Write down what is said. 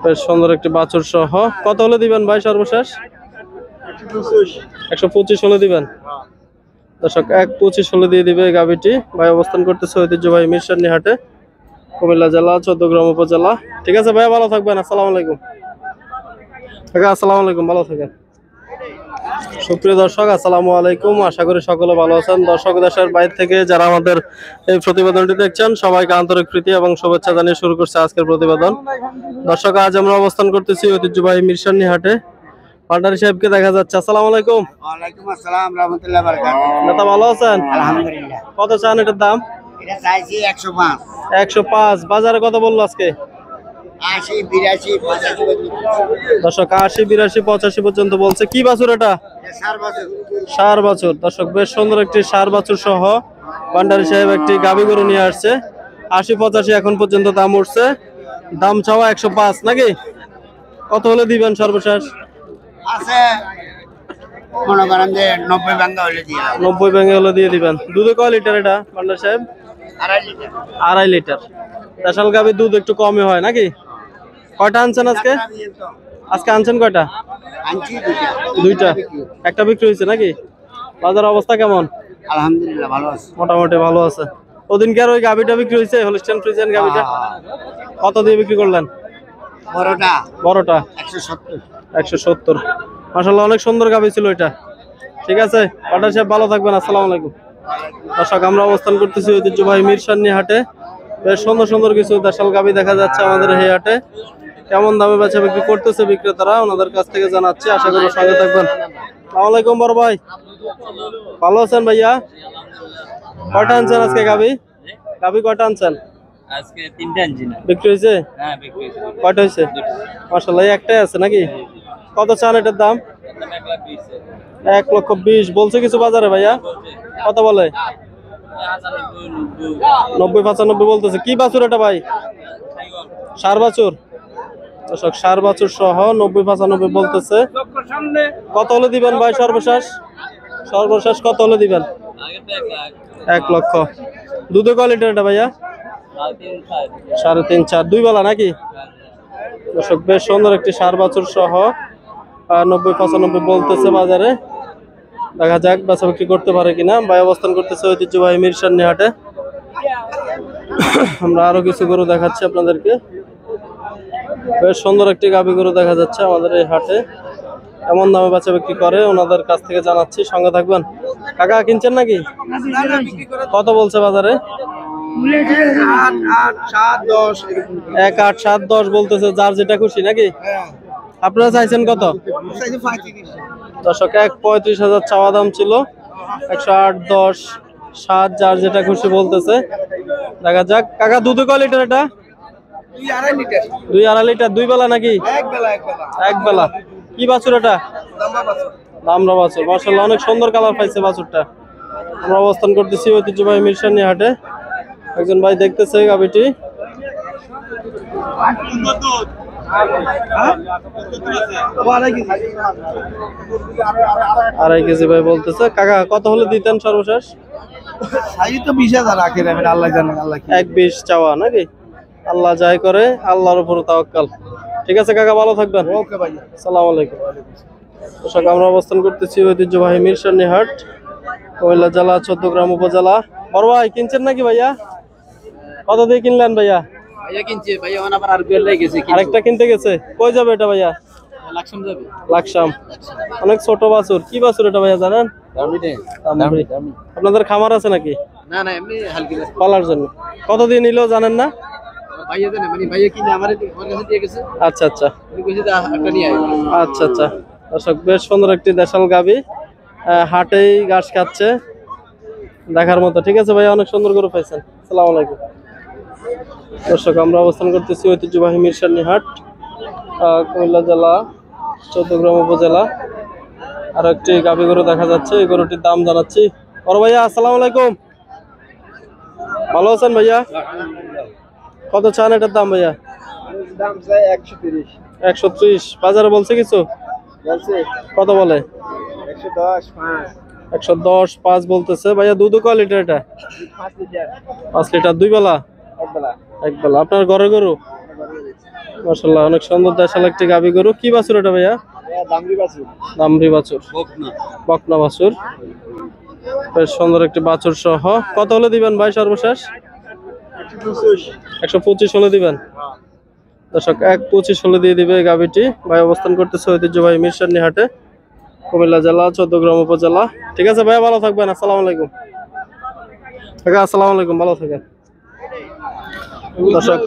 বেশ সুন্দর একটি বাছুর সহ। কত হলে দিবেন ভাই সর্বশেষ? 125 হলে দিবেন। দর্শক 125 হলে দিয়ে দিবে এই গাভীটি। ভাই অবস্থান করতেছে ঐতিহ্যবাহী মিরসরানী হাটে, কুমিল্লা জেলা, চৌদ্দগ্রাম উপজেলা। ঠিক আছে ভাইয়া, ভালো থাকবেন। আসসালামু আলাইকুম। আসসালামু আলাইকুম, ভালো থাকেন। সুপ্রিয় দর্শক, আসসালামু আলাইকুম। আশা করি সকলে ভালো আছেন। দর্শক দেশের বাইরে থেকে যারা আমাদের এই প্রতিবেদনটি দেখছেন, সবাইকে আন্তরিক প্রীতি এবং শুভেচ্ছা জানিয়ে শুরু করছে আজকের প্রতিবেদন। দর্শক, আজ আমরা অবস্থান করতেছি ঐতিহ্যবাহী মিরসরানী হাটে। পান্ডারি সাহেবকে দেখা যাচ্ছে। আসসালামু আলাইকুম। ওয়ালাইকুম আসসালাম রাহমাতুল্লাহি ওয়া বারাকাতুহু। নেতা ভালো আছেন? আলহামদুলিল্লাহ। কত চান এটার দাম? এটা চাইছি 105, 105। বাজারে কত বললো আজকে? 80, 82, 85। দর্শক 80, 82, 85 পর্যন্ত বলছে। কি বাছুর এটা? সার বছর। ষাঁড় বাছুর। দর্শক, বেশ সুন্দর একটি ষাঁড় বাছুর সহ ভান্ডারী সাহেব একটি গাভী গরু নিয়ে আসছে। 80, 85 এখন পর্যন্ত দাম উঠছে। দাম চাওয়া 105 নাকি? কত হলে দিবেন সর্বশেষ? আছে মনে করেন যে 90 ভাঙা হলে দিয়ে 90 ভেঙে হলে দিয়ে দিবেন। দুধে কয় লিটার এটা ভান্ডার সাহেব? 2.5 লিটার। 2.5 লিটার। দেশাল গাভীর দুধ একটু কমই হয় নাকি? কয়টা আনছেন আজকে? আজকে আনছেন কয়টা? আনছি দুইটা। দুইটা। একটা বিক্রি হয়েছে নাকি? বাজার অবস্থা কেমন? আলহামদুলিল্লাহ ভালো আছে। মোটামুটি ভালো আছে। ওদিনকে আর ওই গাভীটা বিক্রি হয়েছে, হলিস্টাইন ফ্রিজিয়ান গাভীটা? কত দিয়ে বিক্রি করলেন? বড়টা বড়টা 170। 170। মাশাআল্লাহ, অনেক সুন্দর গাভী ছিল এটা। ঠিক আছে, পান্ডারি সাহেব ভালো থাকবেন। আসসালামু আলাইকুম। দর্শক, আমরা অবস্থান করতেছি ঐতিহ্যবাহী মিরসরানী হাটে। বেশ সুন্দর সুন্দর কিছু দেশাল গাভী দেখা যাচ্ছে আমাদের এই হাটে। কেমন দামে বেচা বিক্রি করতেছে বিক্রেতারা, ওনাদের কাছ থেকে জানাচ্ছি। আশা করি সঙ্গে থাকবেন। আসসালামু আলাইকুম বড় ভাই, ভালো আছেন ভাইয়া? কয়টা আনছেন আজকে গাভী? গাভী কয়টা আনছেন? আজকে 3টা আনছি না। বিক্রি হয়েছে? হ্যাঁ, বিক্রি হয়েছে। কয়টা হয়েছে? মাশাআল্লাহ, একটাই আছে নাকি? কত চান এটার দাম? 1,20,000 বলছে কিছু বাজারে ভাইয়া? কত বলে? 90, 95 বলতেছে। কি বাছুর এটা ভাই? ষাঁড় বাছুর। দর্শক, ষাঁড় বাছুর সহ 90, 95 বলতেছে। কত হলে দিবেন ভাই সর্বশেষ? সর্বশেষ কত হলে দিবেন? 1 লক্ষ। দুধে কয় লিটার এটা ভাইয়া? 3.5, 4 দুই বেলা নাকি? দর্শক, বেশ সুন্দর একটি ষাঁড় বাছুর সহ 90, 95 বলতেছে বাজারে। দেখা যাক বেচা বিক্রি করতে পারে কিনা। ভাই অবস্থান করতেছে ঐতিহ্যবাহী মিরসরানী হাটে। আমরা আরো কিছু গরু দেখাচ্ছি আপনাদেরকে। বেশ সুন্দর একটি গাভী গরু দেখা যাচ্ছে আমাদের এই হাটে। কেমন দামে বেচা বিক্রি করে ওনাদের কাছ থেকে জানাচ্ছি। সঙ্গে থাকবেন। কাকা কিনছেন নাকি? কত বলছে বাজারে? 8, 7, 10। 1, 8, 7, 10 বলতেছে। যার যেটা খুশি নাকি? আপনারা চাইছেন কত? চাইছি 35। দর্শক, 1,35,000 চাওয়া দাম ছিল। 108, 10, 7 যার যেটা খুশি বলতেছে। দেখা যাক। কাকা দুধে কয় লিটার এটা? 2.5 লিটার। 2.5 লিটার। দুই বেলা নাকি? এক বেলা। এক বেলা। কি বাছুর এটা? লম্বা বাছুর। দামরা বাছুর। মাশাআল্লাহ, অনেক সুন্দর কালার পাইছে বাছুরটা। আমরা অবস্থান করতেছি ঐতিহ্যবাহী মিরসরানী হাটে। একজন ভাই দেখতেছে গাভীটি। 2.5 কেজি ভাই বলতেছে। কাকা কত হলে দিতেন সর্বশেষ? সাইজ তো 20,000 রাখেন, আমি আল্লাহ জানেন। আল্লাহ কি 1,20 চাওয়া নাকি? আল্লাহ যাই করে, আল্লাহর উপর তাওয়াক্কাল। ঠিক আছে কাকা, ভালো থাকবেন। ওকে ভাই। আসসালামু আলাইকুম। দর্শক, আমরা অবস্থান করতেছি ঐতিহ্যবাহী মিরসরানী হাট, কুমিল্লা জেলা, চৌদ্দগ্রাম উপজেলা। বড় ভাই কিনছেন নাকি ভাইয়া? কত দিয়ে কিনলেন ভাইয়া? ভাইয়া কিনছে, ভাইয়া আবার আর বেল লাগে গেছে। আরেকটা কিনতে গেছে। কই যাবে এটা ভাইয়া? লাকসাম যাবে। লাকসাম। অনেক ছোট বাছুর। কি বাছুর এটা ভাইয়া জানেন? দামি। আপনাদের খামার আছে নাকি? না না, এমনি হালকি আছে। পালার জন্য। কত দিয়ে নিল জানেন না? ভাইয়া জানে, মানে ভাইয়া কিনে আমারে ওর কাছে দিয়ে গেছে। আচ্ছা আচ্ছা। উনি কইছে যে একটা নিয়ে আয়। আচ্ছা আচ্ছা। দর্শক, বেশ সুন্দর একটি দেশাল গাভী হাটেই ঘাস খাচ্ছে, দেখার মতো। ঠিক আছে ভাইয়া, অনেক সুন্দর করে পাইছেন। আসসালামু আলাইকুম। দর্শক, আমরা অবস্থান করতেছি ঐতিহ্যবাহী মিরসরানী হাট, কুমিল্লা জেলা, চৌদ্দগ্রাম উপজেলা। আর একটি গাভী গরু দেখা যাচ্ছে, এই গরুটির দাম জানাচ্ছি। বড় ভাইয়া আসসালামু আলাইকুম, ভালো আছেন ভাইয়া? কত চান এটার দাম ভাইয়া? দাম চাই 130। 130। বাজারে বলছে কিছু? বলছে কত বলে? 110, 5। 110, 5 বলতেছে। ভাইয়া দুধ কয় লিটার এটা? 5 লিটার। 5 লিটার। দুই বেলা? এক বেলা। এক বেলা। আপনার ঘরে গরু? মাশাআল্লাহ অনেক সুন্দর দেশাল একটি গাবি গরু। কি বাছুর এটা ভাইয়া? দামরি বাছুর, বকনা বাছুর। বেশ সুন্দর একটি বাছুর সহ। কত হলে দিবেন ভাই সর্বশেষ? 125 হলে দিবেন। দর্শক 125 হলে দিয়ে দিবে এই গাবিটি। ভাই অবস্থান করতেছে ঐতিহ্যবাহী মিরসরানী হাটে, কুমিল্লা জেলা 14গ্রাম উপজেলা। ঠিক আছে ভাইয়া, ভালো থাকবেন। আসসালামু আলাইকুম। আসসালামু আলাইকুম, ভালো থাকেন। দর্শক